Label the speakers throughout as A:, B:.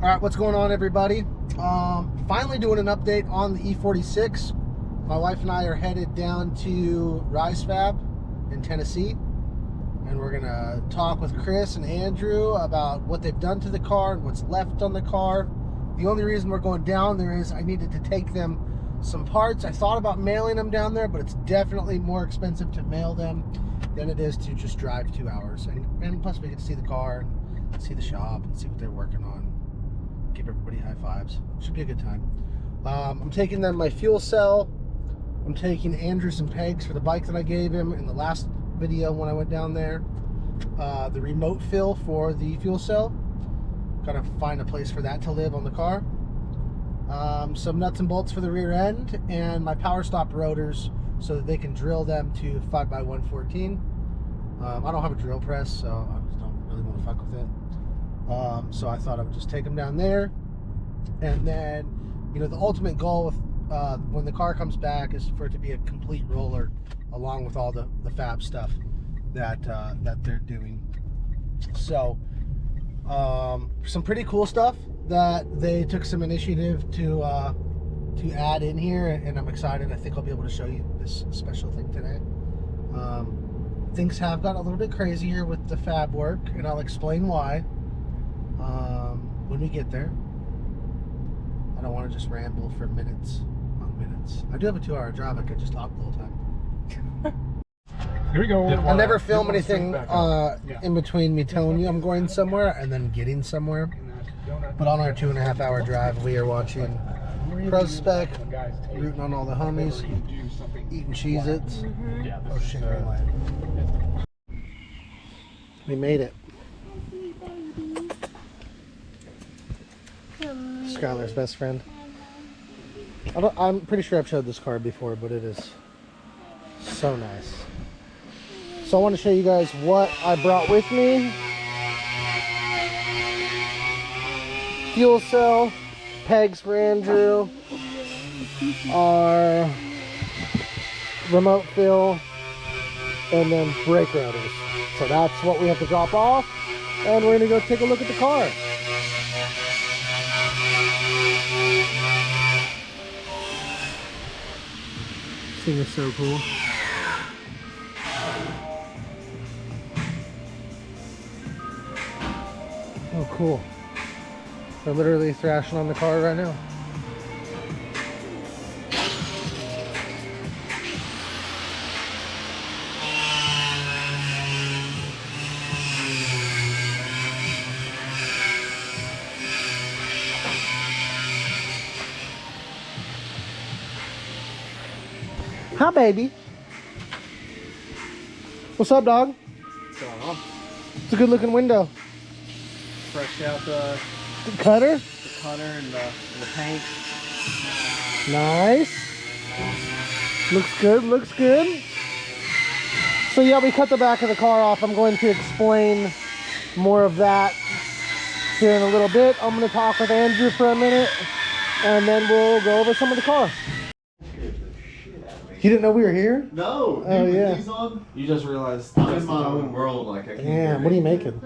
A: All right, what's going on, everybody? Finally doing an update on the E46. My wife and I are headed down to Rise Fab in Tennessee, and we're gonna talk with Chris and Andrew about what they've done to the car and what's left on the car. The only reason we're going down there is I needed to take them some parts. I thought about mailing them down there, but it's definitely more expensive to mail them than it is to just drive 2 hours. And plus we get to see the car and see the shop and see what they're working on. Give everybody high fives. Should be a good time. I'm taking them my fuel cell. I'm taking Andrew some pegs for the bike that I gave him in the last video when I went down there. The remote fill for the fuel cell. Gotta find a place for that to live on the car. Some nuts and bolts for the rear end, and my power stop rotors so that they can drill them to 5x114. I don't have a drill press, so I just don't really want to fuck with it. So I thought I would just take them down there, and then, you know, the ultimate goal with when the car comes back is for it to be a complete roller, along with all the fab stuff that they're doing. So some pretty cool stuff that they took some initiative to add in here, and I'm excited. I think I'll be able to show you this special thing today. Things have gotten a little bit crazier with the fab work, and I'll explain why when we get there. I don't want to just ramble for minutes on minutes. I do have a 2-hour drive. I could just talk the whole time.
B: Here we go.
A: I never film anything in between me telling you I'm going somewhere and then getting somewhere. But on our 2.5-hour drive, we are watching Pro Spec, rooting on all the homies, eating Cheez-Its. Oh shit, green light. We made it. Skylar's best friend. I'm pretty sure I've showed this car before, but it is so nice. So I want to show you guys what I brought with me. Fuel cell, pegs for Andrew, our remote fill, and then brake rotors. So that's what we have to drop off, and we're going to go take a look at the car. This thing is so cool. Oh, cool. They're literally thrashing on the car right now. Hi, baby. What's up, dog?
B: What's going on?
A: It's a good looking window.
B: Fresh out the
A: cutter?
B: The cutter and the paint.
A: Nice. Looks good, looks good. So yeah, we cut the back of the car off. I'm going to explain more of that here in a little bit. I'm going to talk with Andrew for a minute, and then we'll go over some of the car. You didn't know we were here?
C: No.
A: Oh, yeah.
C: These on?
B: You just realized
C: I'm in my own world, like I can't.
A: Damn, what are you making?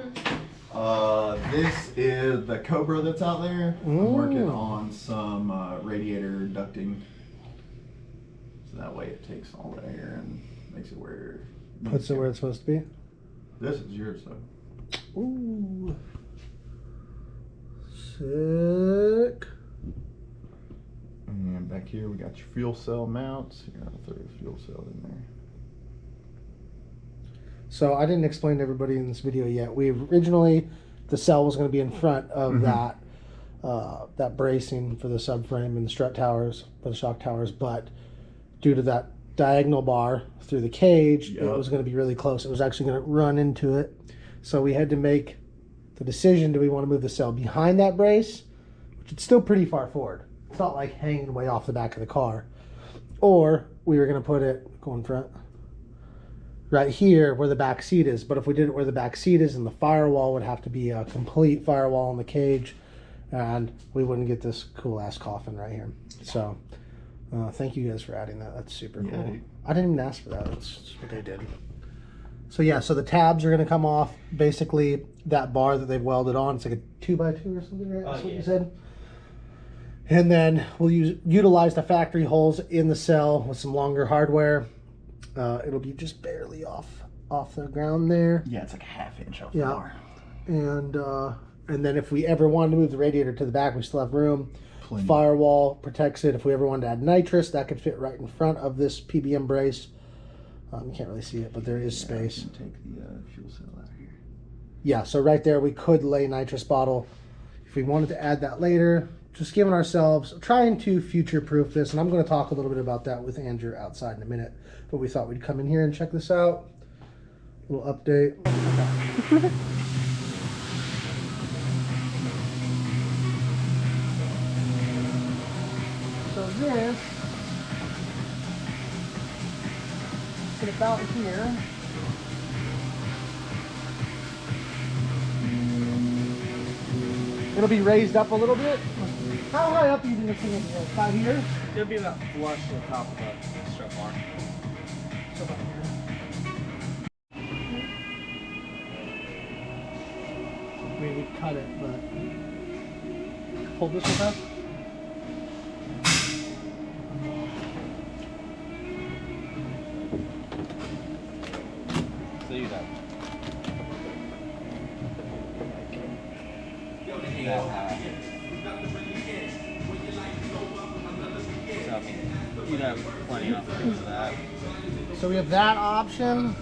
C: This is the Cobra that's out there. I'm working on some radiator ducting, so that way it takes all the air and makes it where.
A: Puts it where it's supposed to be.
C: This is yours, though.
A: Ooh. Sick.
C: And back here we got your fuel cell mounts. Here, I'll throw the fuel cell in there.
A: So I didn't explain to everybody in this video yet. We originally, the cell was going to be in front of that bracing for the subframe and the strut towers, for the shock towers, but due to that diagonal bar through the cage, it was going to be really close. It was actually going to run into it. So we had to make the decision, do we want to move the cell behind that brace, which is still pretty far forward. It's not like hanging way off the back of the car. Or we were going to put it, go in front, right here where the back seat is. But if we did it where the back seat is, and the firewall would have to be a complete firewall on the cage, and we wouldn't get this cool ass coffin right here. So thank you guys for adding that. That's super cool. I didn't even ask for that. That's just what they did. So yeah, so the tabs are going to come off. Basically, that bar that they've welded on, it's like a 2x2 or something, right? That's what you said. And then we'll utilize the factory holes in the cell with some longer hardware. It'll be just barely off the ground there.
C: Yeah, it's like a ½ inch off the bar.
A: And then if we ever wanted to move the radiator to the back, we still have room.
C: Plenty.
A: Firewall protects it. If we ever wanted to add nitrous, that could fit right in front of this PBM brace. You can't really see it, but there is space.
C: I can take the fuel cell out of here.
A: Yeah, so right there we could lay nitrous bottle if we wanted to add that later. Just giving ourselves, trying to future-proof this, and I'm going to talk a little bit about that with Andrew outside in a minute. But we thought we'd come in here and check this out. Little update. Okay. So this is about here. It'll be raised up a little bit. How high up do you think it's going to go? About here?
B: It'll be about flush to the top of the strut bar.
A: So about here. I mean, we cut it, but hold this with us.
B: So you have So I mean, you'd have plenty enough room for that.
A: So we have that option,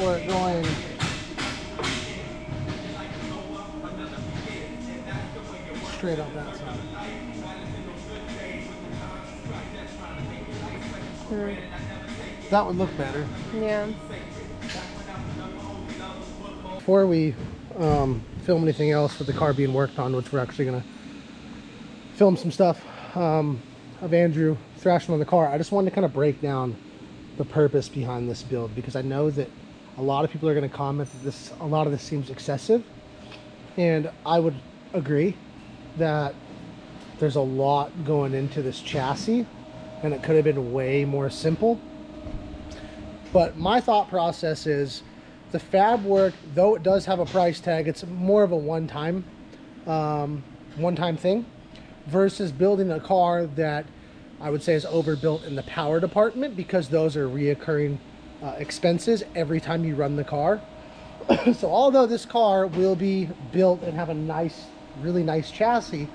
A: or it going straight up that side. That would look better.
D: Yeah.
A: Before we film anything else with the car being worked on, which we're actually going to film some stuff of Andrew thrashing on the car, I just wanted to kind of break down the purpose behind this build, because I know that a lot of people are going to comment that a lot of this seems excessive, and I would agree that there's a lot going into this chassis and it could have been way more simple. But my thought process is the fab work, though it does have a price tag, it's more of a one-time thing versus building a car that I would say is overbuilt in the power department, because those are reoccurring expenses every time you run the car. So although this car will be built and have a nice, really nice chassis,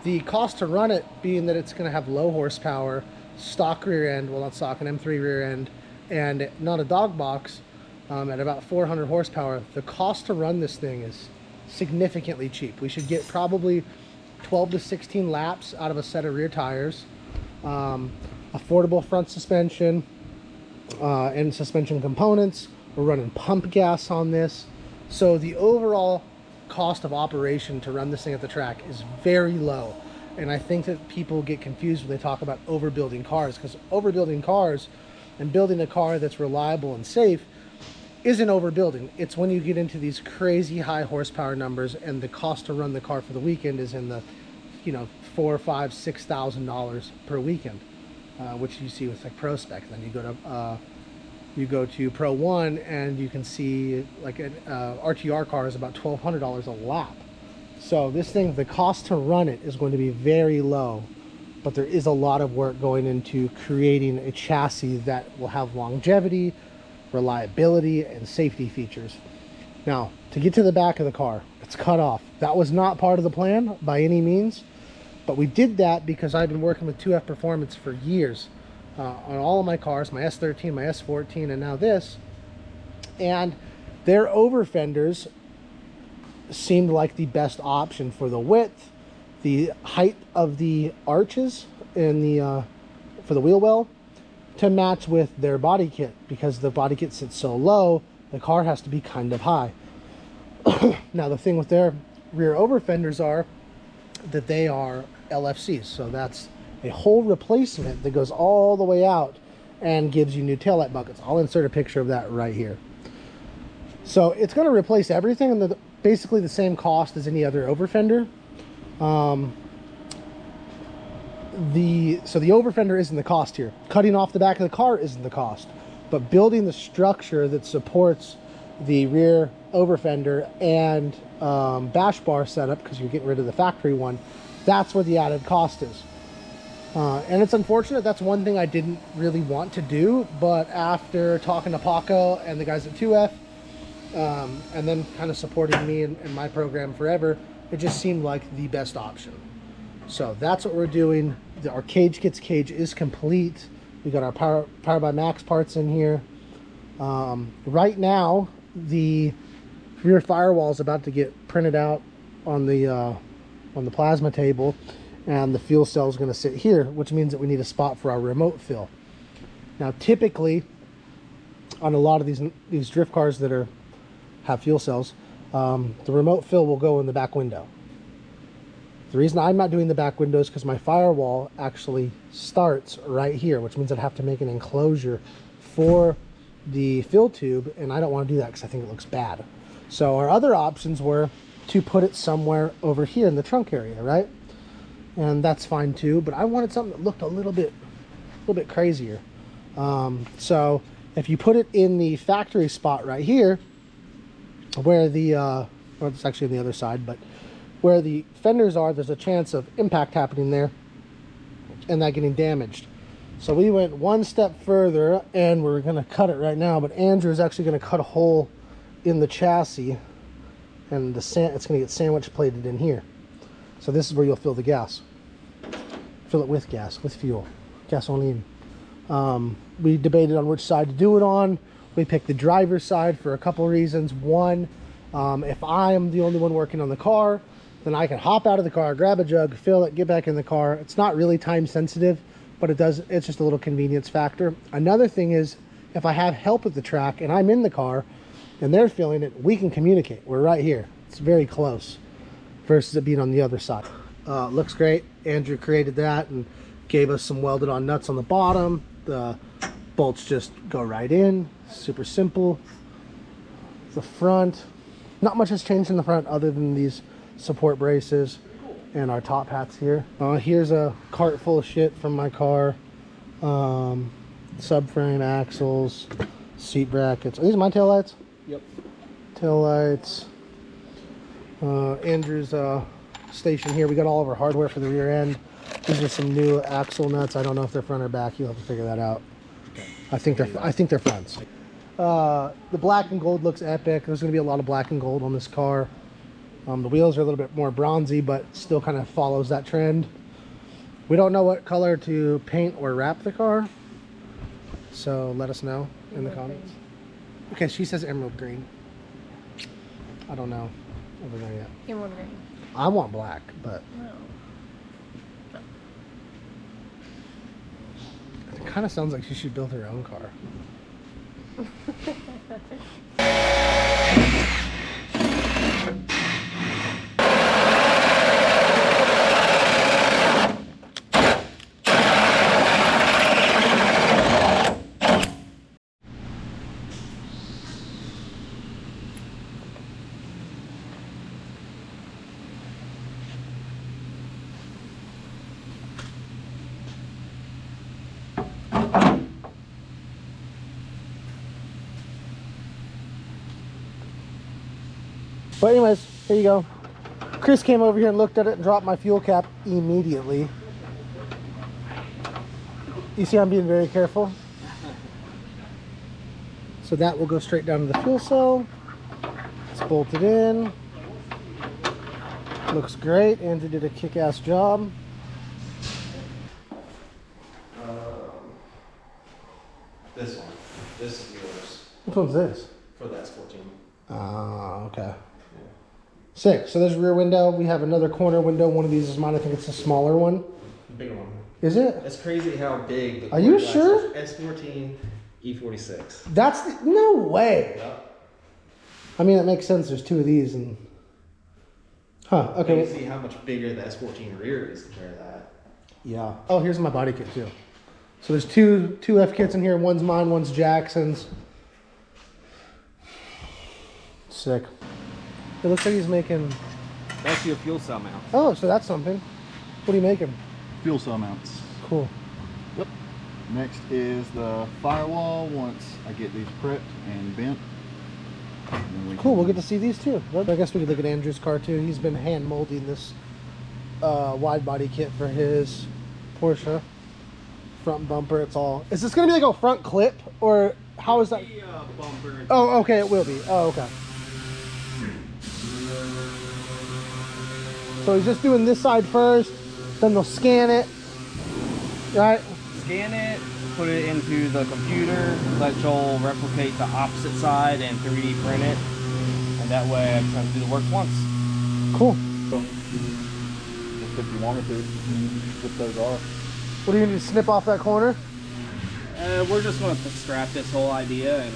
A: the cost to run it, being that it's going to have low horsepower, stock rear end, well not stock, an M3 rear end, and not a dog box, at about 400 horsepower, the cost to run this thing is significantly cheap. We should get probably 12 to 16 laps out of a set of rear tires, affordable front suspension, and suspension components. We're running pump gas on this. So the overall cost of operation to run this thing at the track is very low. And I think that people get confused when they talk about overbuilding cars, because overbuilding cars and building a car that's reliable and safe isn't overbuilding. It's when you get into these crazy high horsepower numbers and the cost to run the car for the weekend is in the, you know, $4,000, $5,000, $6,000 per weekend, which you see with like Pro Spec. Then you go to Pro 1 and you can see like an RTR car is about $1,200 a lap. So this thing, the cost to run it is going to be very low, but there is a lot of work going into creating a chassis that will have longevity, reliability, and safety features. Now, to get to the back of the car, it's cut off. That was not part of the plan by any means, but we did that because I've been working with 2F Performance for years on all of my cars, my S13, my S14, and now this, and their over fenders seemed like the best option for the width, the height of the arches in the for the wheel well, to match with their body kit, because the body kit sits so low, the car has to be kind of high. Now the thing with their rear over fenders are that they are LFCs, so that's a whole replacement that goes all the way out and gives you new taillight buckets. I'll insert a picture of that right here. So it's going to replace everything, and basically the same cost as any other over fender. So the over fender isn't the cost here. Cutting off the back of the car isn't the cost. but building the structure that supports the rear over fender and bash bar setup, because you're getting rid of the factory one, that's where the added cost is. And it's unfortunate. That's one thing I didn't really want to do, but after talking to Paco and the guys at 2F, and then kind of supporting me and my program forever, it just seemed like the best option. So that's what we're doing. Our cage kits cage is complete. We got our Power by Max parts in here. Right now, the rear firewall is about to get printed out on the plasma table, and the fuel cell is going to sit here, which means that we need a spot for our remote fill. Now, typically, on a lot of these drift cars that have fuel cells, the remote fill will go in the back window. The reason I'm not doing the back window is because my firewall actually starts right here, which means I'd have to make an enclosure for the fill tube, and I don't want to do that because I think it looks bad. So our other options were to put it somewhere over here in the trunk area, right? And that's fine too, but I wanted something that looked a little bit crazier. So if you put it in the factory spot right here, where the well, it's actually on the other side, but where the fenders are, there's a chance of impact happening there and that getting damaged. So we went one step further, and we're going to cut it right now, but Andrew is actually going to cut a hole in the chassis, and it's going to get sandwich plated in here. So this is where you'll fill the gas. Fill it with gas, with fuel, gasoline. We debated on which side to do it on. We picked the driver's side for a couple reasons. One, if I am the only one working on the car, then I can hop out of the car, grab a jug, fill it, get back in the car. It's not really time sensitive, but it's just a little convenience factor. Another thing is, if I have help at the track and I'm in the car and they're filling it, we can communicate. We're right here. It's very close versus it being on the other side. Looks great. Andrew created that and gave us some welded on nuts on the bottom. The bolts just go right in. Super simple. The front, not much has changed in the front other than these support braces and our top hats here. Here's a cart full of shit from my car. Subframe, axles, seat brackets. Are these my tail lights?
B: Yep.
A: Tail lights. Andrew's station here. We got all of our hardware for the rear end. These are some new axle nuts. I don't know if they're front or back. You'll have to figure that out. Okay. I think they're fronts. The black and gold looks epic. There's going to be a lot of black and gold on this car. The wheels are a little bit more bronzy, but still kind of follows that trend. We don't know what color to paint or wrap the car, so let us know in the comments. Okay, she says emerald green. I don't know over there yet.
D: Emerald green.
A: I want black, but
D: No.
A: it kind of sounds like she should build her own car. But anyways, here you go. Chris came over here and looked at it and dropped my fuel cap immediately. You see I'm being very careful. So that will go straight down to the fuel cell. It's bolted in. Looks great. Andrew did a kick-ass job.
C: This one. This is yours.
A: Which one's this?
C: For the S14.
A: Ah, okay. Sick. So there's a rear window. We have another corner window. One of these is mine. I think it's a smaller one.
B: The bigger one.
A: Is it?
B: It's crazy how big the
A: Are you
B: corner glass
A: sure?
B: is. S14, E46.
A: That's the... No way.
B: Yep.
A: I mean, it makes sense. There's two of these and... Huh, okay.
B: You see how much bigger the S14 rear is compared to that.
A: Yeah. Oh, here's my body kit too. So there's two F kits in here. One's mine, one's Jackson's. Sick. It looks like he's making...
B: That's your fuel cell mount.
A: Oh, so that's something. What are you making?
C: Fuel cell mounts.
A: Cool.
B: Yep.
C: Next is the firewall once I get these prepped and bent.
A: Cool, we'll get to see these too. I guess we could look at Andrew's car too. He's been hand molding this wide body kit for his Porsche. Front bumper, it's all... Is this going to be like a front clip or how is that?
B: Bumper.
A: Oh, okay, it will be. Oh, okay. So he's just doing this side first, then they'll scan it, right?
B: Scan it, put it into the computer, let Joel replicate the opposite side and 3D print it. And that way I just have to do the work once.
A: Cool.
C: If you wanted to, flip those off.
A: What are you going to snip off that corner?
B: We're just going to scrap this whole idea and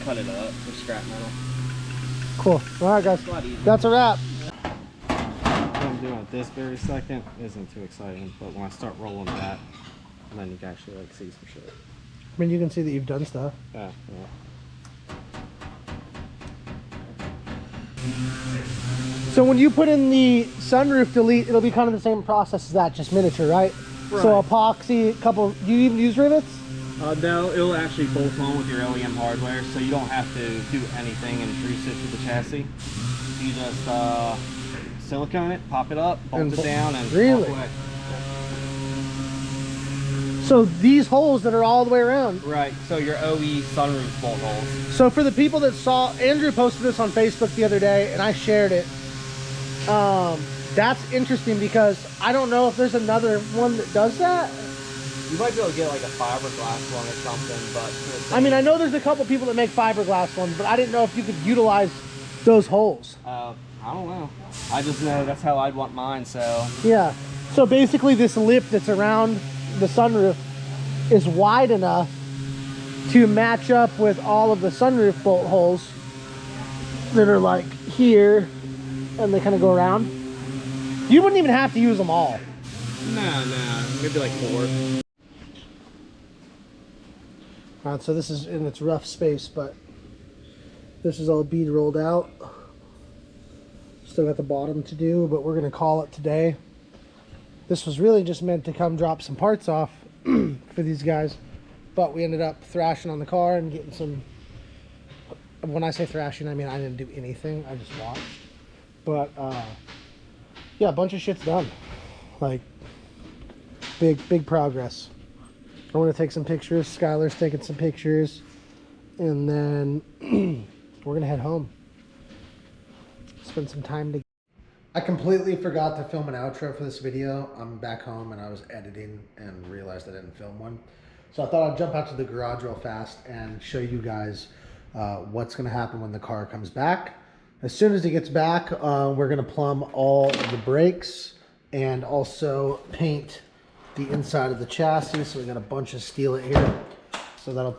B: cut it up for scrap metal.
A: Cool. All right, guys. That's a wrap.
B: What I'm doing at this very second isn't too exciting, but when I start rolling that, then you can actually like see some shit.
A: I mean, you can see that you've done stuff.
B: Yeah.
A: So when you put in the sunroof delete, it'll be kind of the same process as that, just miniature, right? So epoxy, couple, do you even use rivets?
B: No, it'll actually bolt on with your OEM hardware, so you don't have to do anything intrusive to the chassis. You just silicone it, pop it up, bolt it down, and
A: really?
B: walk away.
A: So these holes that are all the way around.
B: Right, so your OE sunroof bolt holes.
A: So for the people that saw, Andrew posted this on Facebook the other day and I shared it. That's interesting because I don't know if there's another one that does that.
B: You might be able to get like a fiberglass one or something, but...
A: I mean, I know there's a couple people that make fiberglass ones, but I didn't know if you could utilize those holes.
B: I don't know. I just know that's how I'd want mine, so...
A: Yeah. So basically this lip that's around the sunroof is wide enough to match up with all of the sunroof bolt holes that are like here, and they kind of go around. You wouldn't even have to use them all.
B: No, maybe like 4.
A: All right, so this is in its rough space, but this is all bead rolled out. Still got the bottom to do, but we're gonna call it today. This was really just meant to come drop some parts off for these guys, but we ended up thrashing on the car and getting some... When I say thrashing, I mean I didn't do anything, I just watched. But yeah, a bunch of shit's done. Like big progress. I want to take some pictures. Skylar's taking some pictures, and then we're gonna head home. Spend some time together. I completely forgot to film an outro for this video. I'm back home and I was editing and realized I didn't film one. So I thought I'd jump out to the garage real fast and show you guys what's gonna happen when the car comes back. As soon as it gets back, we're gonna plumb all of the brakes and also paint the inside of the chassis. So we got a bunch of steel here. So that'll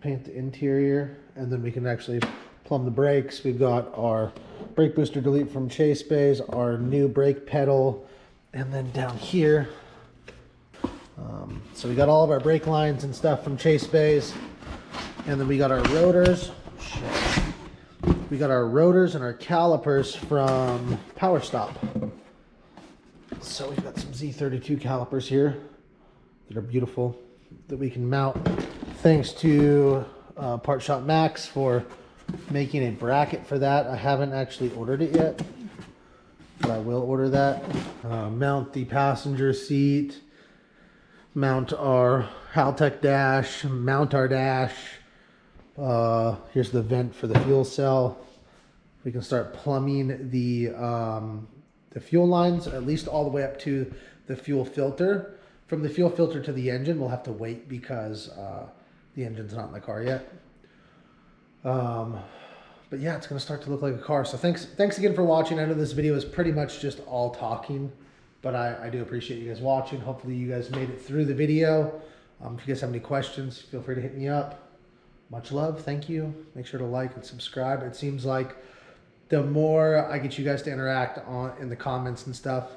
A: paint the interior, and then we can actually plumb the brakes. We've got our brake booster delete from Chase Bays, our new brake pedal, and then down here. So we got all of our brake lines and stuff from Chase Bays, and then we got our rotors. We got our rotors and our calipers from Power Stop. So we've got some Z32 calipers here that are beautiful, that we can mount thanks to Part Shop Max for making a bracket for that. I haven't actually ordered it yet, but I will order that. Mount the passenger seat, mount our Haltech dash, mount our dash. Here's the vent for the fuel cell. We can start plumbing the fuel lines, at least all the way up to the fuel filter. From the fuel filter to the engine, we'll have to wait because the engine's not in the car yet. But yeah, it's gonna start to look like a car. So thanks again for watching. I know this video is pretty much just all talking, but I do appreciate you guys watching. Hopefully you guys made it through the video. If you guys have any questions, feel free to hit me up. Much love, thank you. Make sure to like and subscribe. It seems like the more I get you guys to interact in the comments and stuff,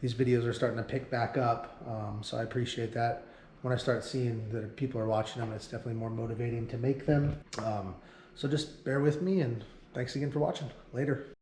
A: these videos are starting to pick back up. So I appreciate that. When I start seeing that people are watching them, it's definitely more motivating to make them. So just bear with me, and thanks again for watching. Later.